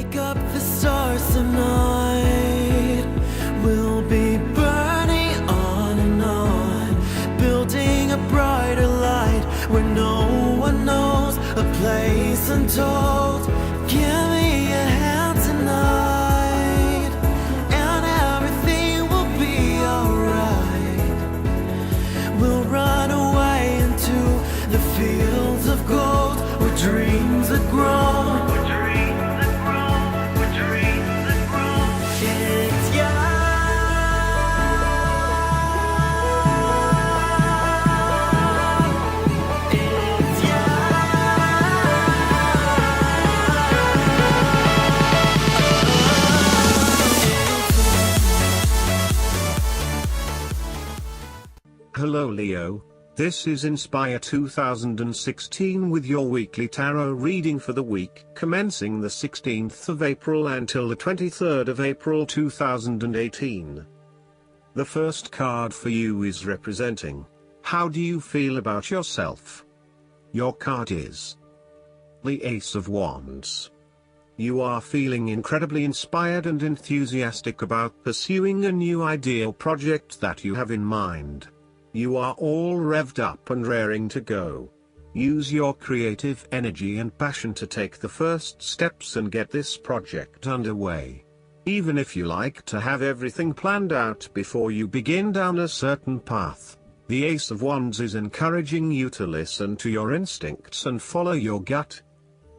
Pick up the stars tonight. We'll be burning on and on, building a brighter light where no one knows, a place untold. Give me a hand tonight, and everything will be alright. We'll run away into the fields of gold where dreams are grown. Hello Leo, this is Inspire 2016 with your weekly tarot reading for the week commencing the 16th of April until the 23rd of April 2018. The first card for you is representing, how do you feel about yourself? Your card is the Ace of Wands. You are feeling incredibly inspired and enthusiastic about pursuing a new idea or project that you have in mind. You are all revved up and raring to go. Use your creative energy and passion to take the first steps and get this project underway. Even if you like to have everything planned out before you begin down a certain path, the Ace of Wands is encouraging you to listen to your instincts and follow your gut.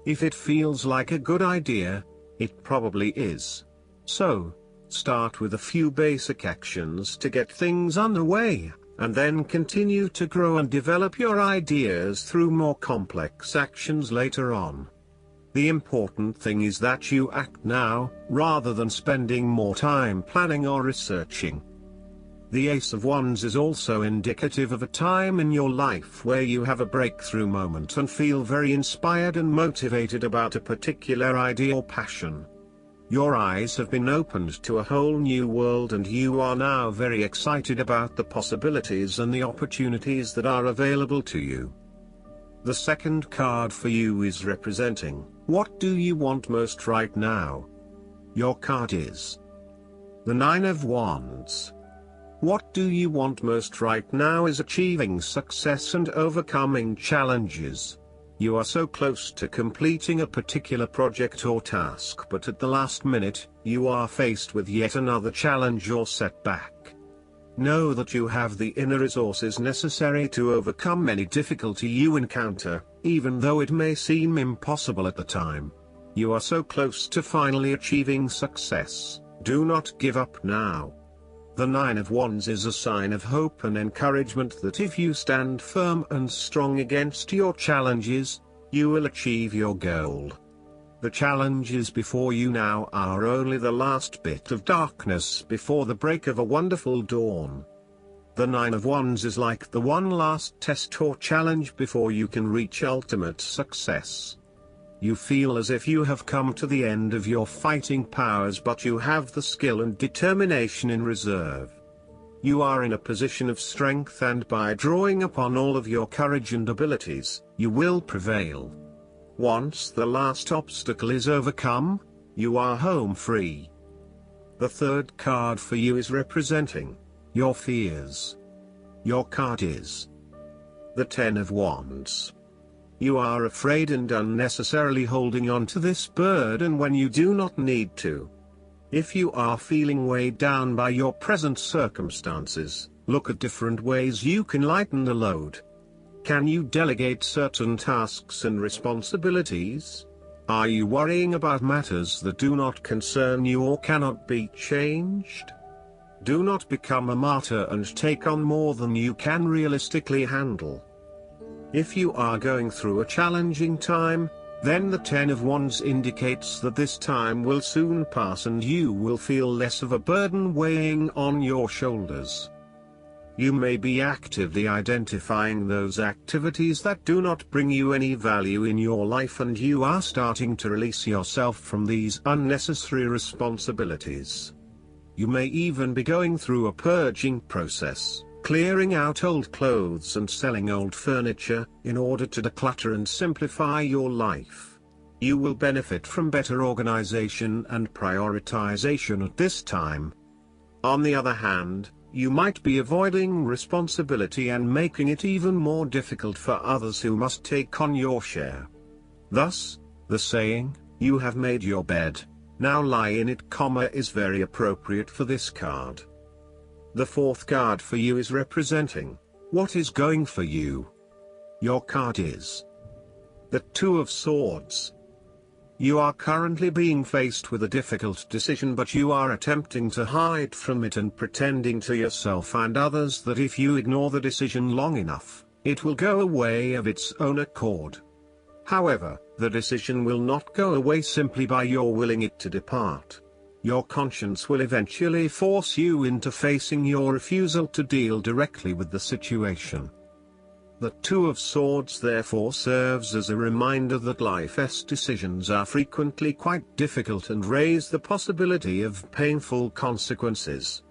If it feels like a good idea, it probably is. So, start with a few basic actions to get things underway, and then continue to grow and develop your ideas through more complex actions later on. The important thing is that you act now, rather than spending more time planning or researching. The Ace of Wands is also indicative of a time in your life where you have a breakthrough moment and feel very inspired and motivated about a particular idea or passion. Your eyes have been opened to a whole new world and you are now very excited about the possibilities and the opportunities that are available to you. The second card for you is representing, what do you want most right now? Your card is the Nine of Wands. What do you want most right now is achieving success and overcoming challenges. You are so close to completing a particular project or task, but at the last minute, you are faced with yet another challenge or setback. Know that you have the inner resources necessary to overcome any difficulty you encounter, even though it may seem impossible at the time. You are so close to finally achieving success. Do not give up now. The Nine of Wands is a sign of hope and encouragement that if you stand firm and strong against your challenges, you will achieve your goal. The challenges before you now are only the last bit of darkness before the break of a wonderful dawn. The Nine of Wands is like the one last test or challenge before you can reach ultimate success. You feel as if you have come to the end of your fighting powers, but you have the skill and determination in reserve. You are in a position of strength, and by drawing upon all of your courage and abilities, you will prevail. Once the last obstacle is overcome, you are home free. The third card for you is representing your fears. Your card is the Ten of Wands. You are afraid and unnecessarily holding on to this burden when you do not need to. If you are feeling weighed down by your present circumstances, look at different ways you can lighten the load. Can you delegate certain tasks and responsibilities? Are you worrying about matters that do not concern you or cannot be changed? Do not become a martyr and take on more than you can realistically handle. If you are going through a challenging time, then the Ten of Wands indicates that this time will soon pass and you will feel less of a burden weighing on your shoulders. You may be actively identifying those activities that do not bring you any value in your life, and you are starting to release yourself from these unnecessary responsibilities. You may even be going through a purging process, clearing out old clothes and selling old furniture, in order to declutter and simplify your life. You will benefit from better organization and prioritization at this time. On the other hand, you might be avoiding responsibility and making it even more difficult for others who must take on your share. Thus, the saying, "You have made your bed, now lie in it," is very appropriate for this card. The fourth card for you is representing what is going for you. Your card is the Two of Swords. You are currently being faced with a difficult decision, but you are attempting to hide from it and pretending to yourself and others that if you ignore the decision long enough, it will go away of its own accord. However, the decision will not go away simply by your willing it to depart. Your conscience will eventually force you into facing your refusal to deal directly with the situation. The Two of Swords therefore serves as a reminder that life's decisions are frequently quite difficult and raise the possibility of painful consequences.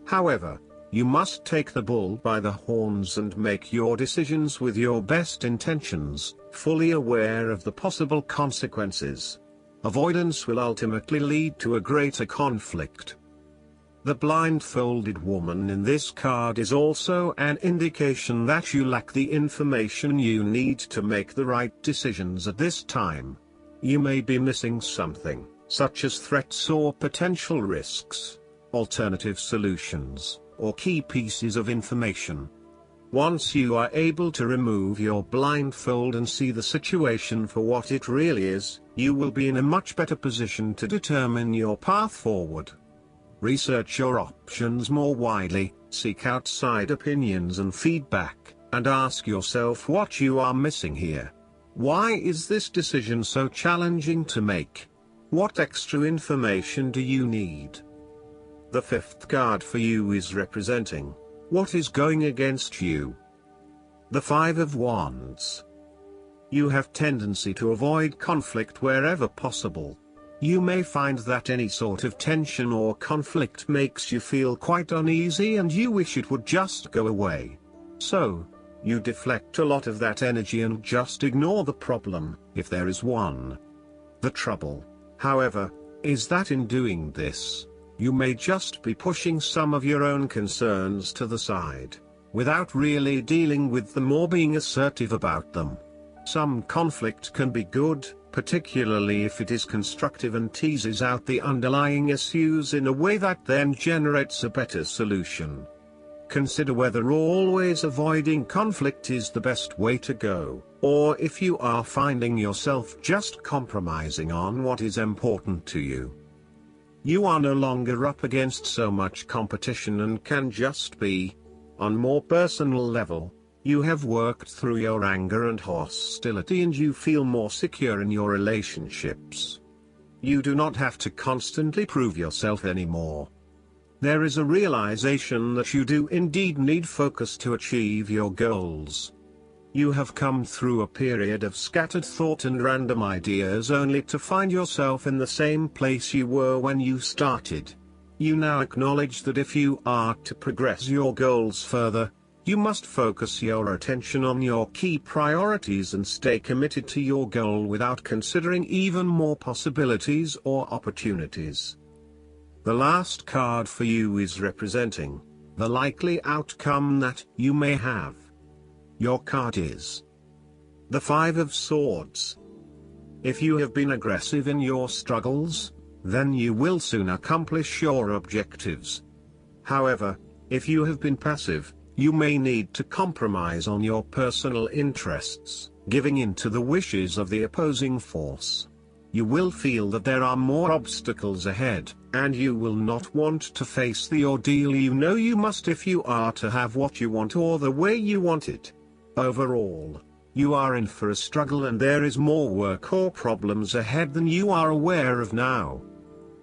However, you must take the bull by the horns and make your decisions with your best intentions, fully aware of the possible consequences. Avoidance will ultimately lead to a greater conflict. The blindfolded woman in this card is also an indication that you lack the information you need to make the right decisions at this time. You may be missing something, such as threats or potential risks, alternative solutions, or key pieces of information. Once you are able to remove your blindfold and see the situation for what it really is, you will be in a much better position to determine your path forward. Research your options more widely, seek outside opinions and feedback, and ask yourself what you are missing here. Why is this decision so challenging to make? What extra information do you need? The fifth card for you is representing what is going against you. The Five of Wands. You have tendency to avoid conflict wherever possible. You may find that any sort of tension or conflict makes you feel quite uneasy and you wish it would just go away. So, you deflect a lot of that energy and just ignore the problem, if there is one. The trouble, however, is that in doing this, you may just be pushing some of your own concerns to the side, without really dealing with them or being assertive about them. Some conflict can be good, particularly if it is constructive and teases out the underlying issues in a way that then generates a better solution. Consider whether always avoiding conflict is the best way to go, or if you are finding yourself just compromising on what is important to you. You are no longer up against so much competition and can just be. On more personal level, you have worked through your anger and hostility and you feel more secure in your relationships. You do not have to constantly prove yourself anymore. There is a realization that you do indeed need focus to achieve your goals. You have come through a period of scattered thought and random ideas only to find yourself in the same place you were when you started. You now acknowledge that if you are to progress your goals further, you must focus your attention on your key priorities and stay committed to your goal without considering even more possibilities or opportunities. The last card for you is representing the likely outcome that you may have. Your card is the Five of Swords. If you have been aggressive in your struggles, then you will soon accomplish your objectives. However, if you have been passive, you may need to compromise on your personal interests, giving in to the wishes of the opposing force. You will feel that there are more obstacles ahead, and you will not want to face the ordeal you know you must if you are to have what you want or the way you want it. Overall, you are in for a struggle and there is more work or problems ahead than you are aware of now.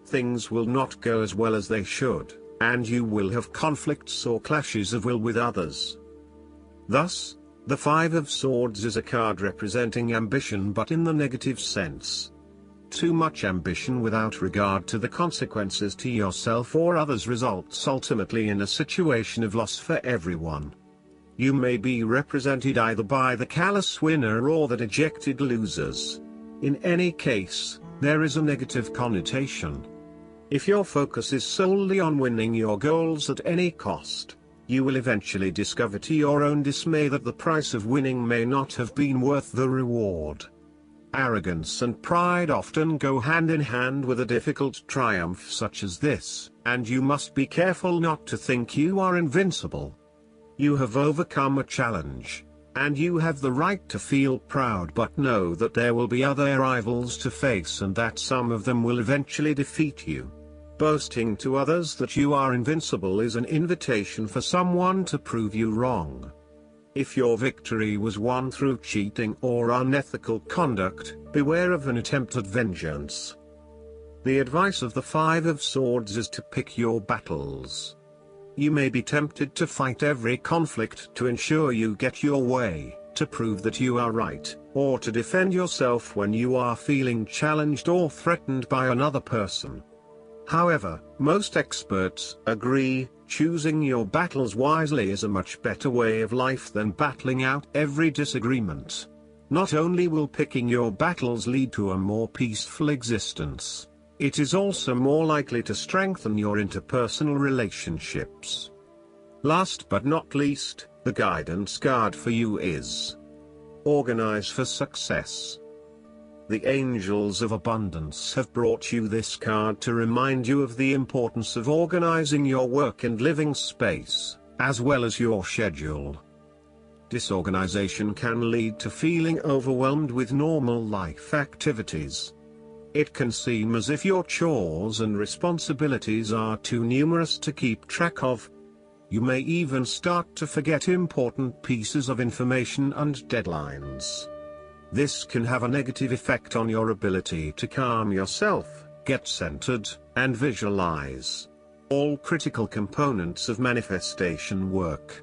Things will not go as well as they should, and you will have conflicts or clashes of will with others. Thus, the Five of Swords is a card representing ambition but in the negative sense. Too much ambition without regard to the consequences to yourself or others results ultimately in a situation of loss for everyone. You may be represented either by the callous winner or the dejected losers. In any case, there is a negative connotation. If your focus is solely on winning your goals at any cost, you will eventually discover to your own dismay that the price of winning may not have been worth the reward. Arrogance and pride often go hand in hand with a difficult triumph such as this, and you must be careful not to think you are invincible. You have overcome a challenge, and you have the right to feel proud, but know that there will be other rivals to face and that some of them will eventually defeat you. Boasting to others that you are invincible is an invitation for someone to prove you wrong. If your victory was won through cheating or unethical conduct, beware of an attempt at vengeance. The advice of the Five of Swords is to pick your battles. You may be tempted to fight every conflict to ensure you get your way, to prove that you are right, or to defend yourself when you are feeling challenged or threatened by another person. However, most experts agree, choosing your battles wisely is a much better way of life than battling out every disagreement. Not only will picking your battles lead to a more peaceful existence, it is also more likely to strengthen your interpersonal relationships. Last but not least, the guidance card for you is Organize for Success. The Angels of Abundance have brought you this card to remind you of the importance of organizing your work and living space, as well as your schedule. Disorganization can lead to feeling overwhelmed with normal life activities. It can seem as if your chores and responsibilities are too numerous to keep track of. You may even start to forget important pieces of information and deadlines. This can have a negative effect on your ability to calm yourself, get centered, and visualize. All critical components of manifestation work.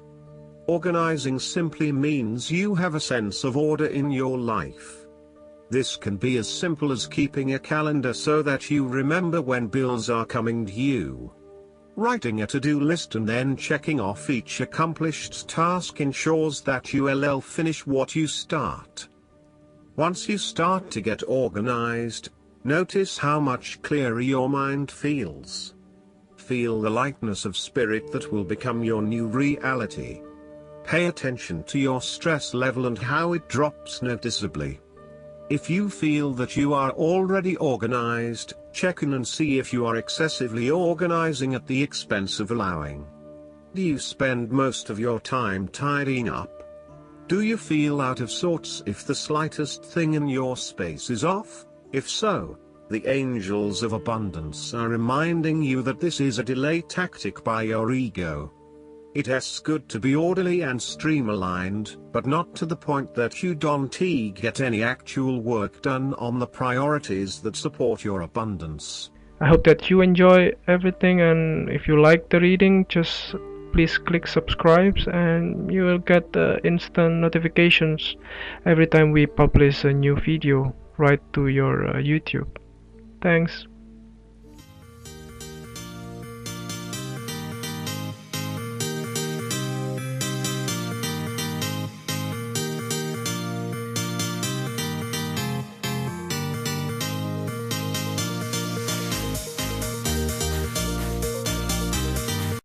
Organizing simply means you have a sense of order in your life. This can be as simple as keeping a calendar so that you remember when bills are coming due. Writing a to-do list and then checking off each accomplished task ensures that you'll finish what you start. Once you start to get organized, notice how much clearer your mind feels. Feel the lightness of spirit that will become your new reality. Pay attention to your stress level and how it drops noticeably. If you feel that you are already organized, check in and see if you are excessively organizing at the expense of allowing. Do you spend most of your time tidying up? Do you feel out of sorts if the slightest thing in your space is off? If so, the Angels of Abundance are reminding you that this is a delay tactic by your ego. It's good to be orderly and streamlined, but not to the point that you don't get any actual work done on the priorities that support your abundance. I hope that you enjoy everything, and if you like the reading, just please click subscribe and you will get instant notifications every time we publish a new video right to your YouTube. Thanks.